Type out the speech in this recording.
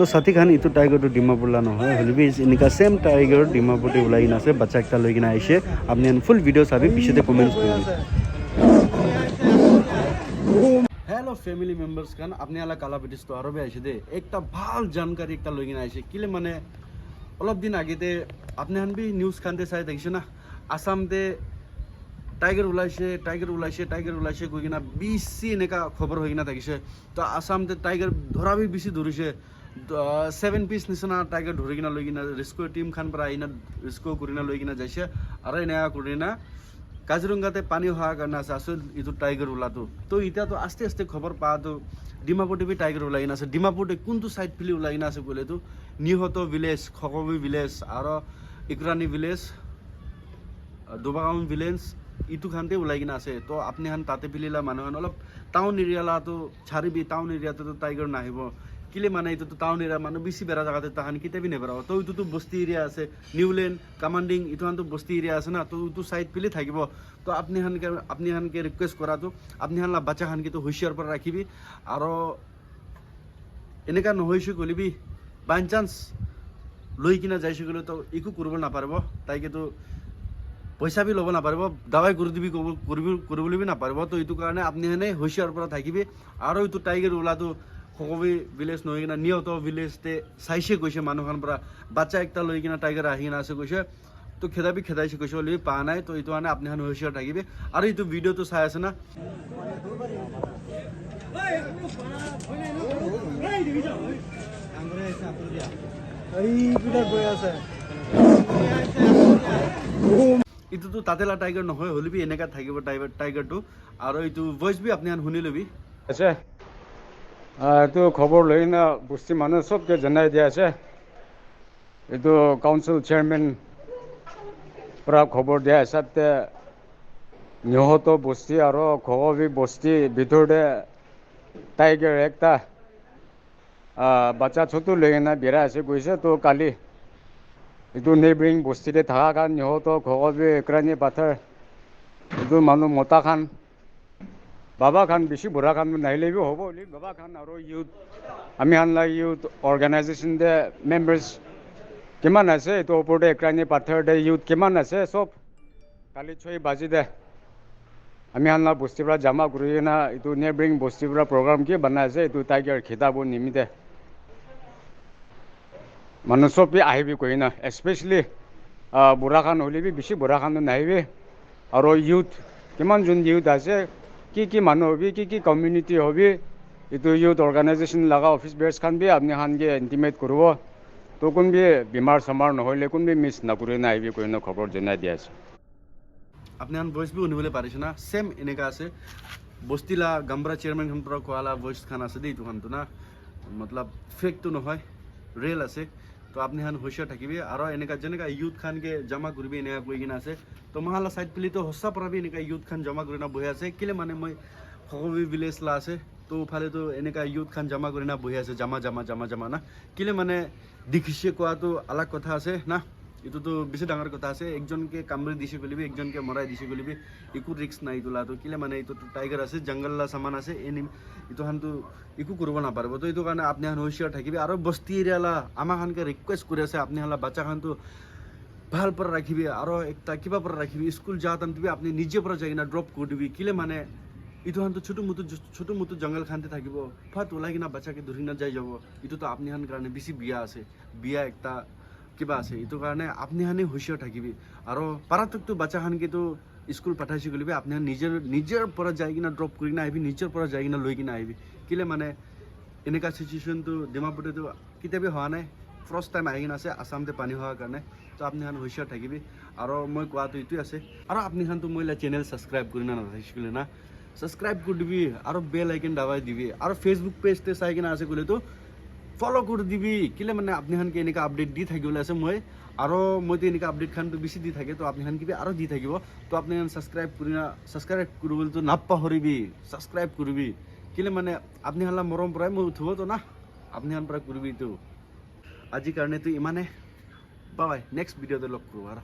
তো সাথী খান ইটো টাইগারটো ডিমাপুরলা নহয় হলিবি এনেকা সেম টাইগার ডিমাপুরতে ওলাই কিনা আছে বাচ্চা একটা লৈ কিনা আইছে আপনি ফুল ভিডিও চাবি পিছতে কমেন্টস করবি हेलो फैमिली मेम्बार्स खान अपने आला काला ब्रिटिश तो आरो आइसे दे एकटा ভাল जानकारी एकटा লৈ কিনা আইছে কিলে মানে অলপ দিন আগেতে আপনি হান বি নিউজ খানতে চাই দেখিছে না আসামতে টাইগার ওলাইছে গৈ কিনা বেছি এনেকা খবৰ হৈ কিনা দেখিছে তো আসামতে টাইগাৰ ধৰা বি বেছি ধৰিছে 7 পিস নিচিনা টাইগাৰ ধৰি কিনা লৈ কিনা ৰেস্কিউ টিম খান পৰা আইনা ৰেস্কিউ কৰিনা লৈ কিনা যাইছে আৰু এনেকা কৰিনা কাজিৰঙাতে পানী হোৱাৰ কাৰণে আছে আসল ইটো টাইগাৰ ওলাটো তো এতিয়া তো আস্তে আস্তে খবৰ পাতো ডিমাপুৰতে বি টাইগাৰ ওলাই কিনা আছে ডিমাপুৰতে কোনটো সাইড ফিলি ওলাই কিনা আছে ক'লে তো নিহত ভিলেজ খকবি ভিলেজ আৰু ইকৰানি ভিলেজ দুবাগাম ভিলেজ ইটো খানতে ওলাই কিনা আছে তো আপনি হান তাতে পিলিলা মানুহ অলপ টাউন এৰিয়ালাটো ছাড়িবি টাউন এৰিয়াতে তো টাইগাৰ নাহিব কিলে মানে ইটো তো টাউন এৰিয়া মানুহ বেছি বেৰা জাগাতে তাহান কিতাবি নেবেৰাও তো ইটো তো বস্তি এৰিয়া আছে নিউল্যান্ড কামান্ডিং ইটো হান তো বস্তি এৰিয়া আছে না তো ইটো সাইড পিলি থাকিব তো আপনি হানকে রিকোয়েস্ট কৰাটো আপনি হানলা বাচ্চা হানকে তো হুঁশিয়াৰ পৰা ৰাখিবি আৰু এনেকা নহৈছে কলিবি বাই চান্স লৈ কিনা যাইছে গ'লে তো একো কৰিব নাপাৰিব তাইকে তো পইচা বি ল'ব নাপাৰিব দাৱাই কৰি দিবি কৰিবলৈ বি নাপাৰিব তো এইটো কাৰণে আপনি হানে হুঁশিয়াৰ পৰা থাকিবি আৰু এইটো টাইগাৰ ওলাটো সকবি ভিলেজ নহয় কিনা নিহত ভিলেজতে চাইছে কৈছে মানুহখন পৰা বাচ্চা একটা লৈ কিনা টাইগাৰ আহি কিনা আছে কৈছে তো খেদাইছে কৈছে বুলি পা নাই তো এইটো কাৰণে আপনি হানে হুঁশিয়াৰ থাকিবি আৰু এইটো ভিডিঅ'টো চাই আছে না ইটো তো তাতেলা টাইগাৰ নহয় হলিবি এনেকা থাকিব টাইগাৰটো আৰু এইটো ভয়েস বি আপনি হান শুনি লবি আছে এইটো খবৰ লৈ না বস্তি মানুহ চবকে জনাই দিয়া আছে এইটো কাউন্সিল চেয়ারম্যান পৰা খবৰ দিয়া হিচাপতে নিহত বস্তি আৰু খবি বস্তি ভিতৰতে টাইগাৰ একটা বাচ্চা ছোট লৈ না বেৰা আছে গৈছে তো কালি এইটো নেইবাৰিং বস্তিতে থকা কাৰণ নিহত খবি একৰানি পাথৰ এইটো মানুহ মতা খান বাবা খান বেছি বুঢ়া খান নাহিলেবি হ'ব বুলি বাবা খান আৰু ইউথ আমি হানলা ইউথ অৰ্গেনাইজেশ্যন দে মেম্বাৰ্ছ কিমান আছে এইটো ওপৰতে একৰানি পাথৰ দে ইউথ কিমান আছে চব কালি 6 বাজি দে আমি হানলা বস্তিৰ পৰা জমা কৰি কিনা এইটো নেইবাৰিং বস্তিৰ পৰা প্ৰগ্ৰাম কি বনাই আছে এইটো টাইগাৰ খেদাব নিমিতে মানুহ চব আহিবি কৈ না এস্পেচিয়েলি বুঢ়া খান হ'লেবি বেছি বুঢ়া খান নাহিবি আৰু ইউথ কিমান যোন ইউথ আছে কি মানুহ হবি কি কমিউনিটি হবি এইটো ইউথ অৰ্গেনাইজেশ্যন লগা অফিচ বেয়াৰ্ছ খান বি আপনি খানকে ইণ্টিমেট কৰিব তো কোনবি বেমাৰ চমাৰ নহ'লে কোনবি মিছ নকৰি নাহিবি কৈ খবৰ জনাই দিয়া আছে আপনি হান ভয়েস বি শুনিবলৈ পাৰিছে না সেম এনেকা আছে বস্তিলা গাম্বৰা চেয়াৰমেন খান পৰা কোৱালা ভয়েস খান আছে দেই এইটো খানটো না মতলব ফেকটো নহয় ৰিয়েল আছে তো আপনি হান হুঁশিয়াৰ থাকিবি আৰু এনেকা যেনেকা ইউথ খানকে জমা কৰিবি এনেকা কৈ কিনা আছে তো মহালা সাইড পিলি তো সঁচা পৰা বি এনেকা ইউথ খান জমা কৰি না বহি আছে কিলে মানে মই সকবি ভিলেজ লা আছে তো ফালে তো এনেকা ইউথ খান জমা কৰি না বহি আছে জমা না কিলে মানে দেখিছে কোৱাটো আলাগ কথা আছে না এইটো তো বেছি ডাঙৰ কথা আছে একজনকে কামৰি দিছে গলিবি একজনকে মৰাই দিছে গলিবি একো ৰিস্ক নাই তোলাটো কিলে মানে এইটো টাইগাৰ আছে জংগললা সামান আছে এনি এইটো হানটো একো কৰিব নাপাৰিব তো এইটো কাৰণে আপনি হান হুঁশিয়াৰ থাকিবি আৰু বস্তি এৰিয়ালা আমাৰ খানকে ৰিকুৱেষ্ট কৰি আছে আপনি হালা বাচ্চা খানটো ভাল পৰা ৰাখিবি আৰু একটা কিবা পৰা ৰাখিবি স্কুল যাওঁতে তুমি আপনি নিজে পৰা যাই কিনা ড্ৰপ কৰি দিবি কিলে মানে এইটো হানটো ছোট মোটো জংগল খানতে থাকিব ফাট ওলাই কিনা বাচ্চাকে ধৰি না যাই যাব এইটো তো আপনি হান কাৰণে বেছি বিয়া একটা কিবা আছে এইটো কাৰণে আপনি হানে হুঁশিয়াৰ থাকিবি আৰু পাৰাতকটো বাচ্চা খানকে তো স্কুল পঠাইছে গলিবি আপনি নিজৰ পৰা যাই কিনা ড্ৰপ কৰি না আহিবি নিজৰ পৰা যাই কিনা লৈ কিনা আহিবি কিলে মানে এনেকা সিচুৱেশ্যনটো ডিমাপুৰতে তো কিতাবি হোৱা নাই ফাৰ্ষ্ট টাইম আহি কিনা আছে আসামতে পানী হোৱাৰ কাৰণে তো আপনি হান হুঁশিয়াৰ থাকিবি আৰু মই কোৱাটো এইটোৱে আছে আৰু আপনি হানটো মই চেনেল ছাবস্ক্ৰাইব কৰি না নাথাকিছিলে না ছাবস্ক্ৰাইব কৰি দিবি আৰু বেল আইকন দাবাই দিবি আৰু ফেচবুক পেজতে চাই কিনা আছে ক'লে তো ফলো কৰি দিবি কিলে মানে আপনি খানকে এনেকা আপডেট দি থাকিবলৈ আছে মই আৰু মইতো এনেকা আপডেট খানটো বেছি দি থাকে তো আপনি খান কিবি আৰু দি থাকিব তো আপনি ছাবস্ক্ৰাইব কৰিবলৈ তো নাপাহৰিবি ছাবস্ক্ৰাইব কৰিবি কিলে মানে আপনি হালা মৰম পৰাই মই উঠিব তো না আপনি খান পৰা কৰিবি তো আজিৰ কাৰণেতো ইমানে বাই নেক্সট ভিডিঅ'তে লগ কৰোঁ আৰু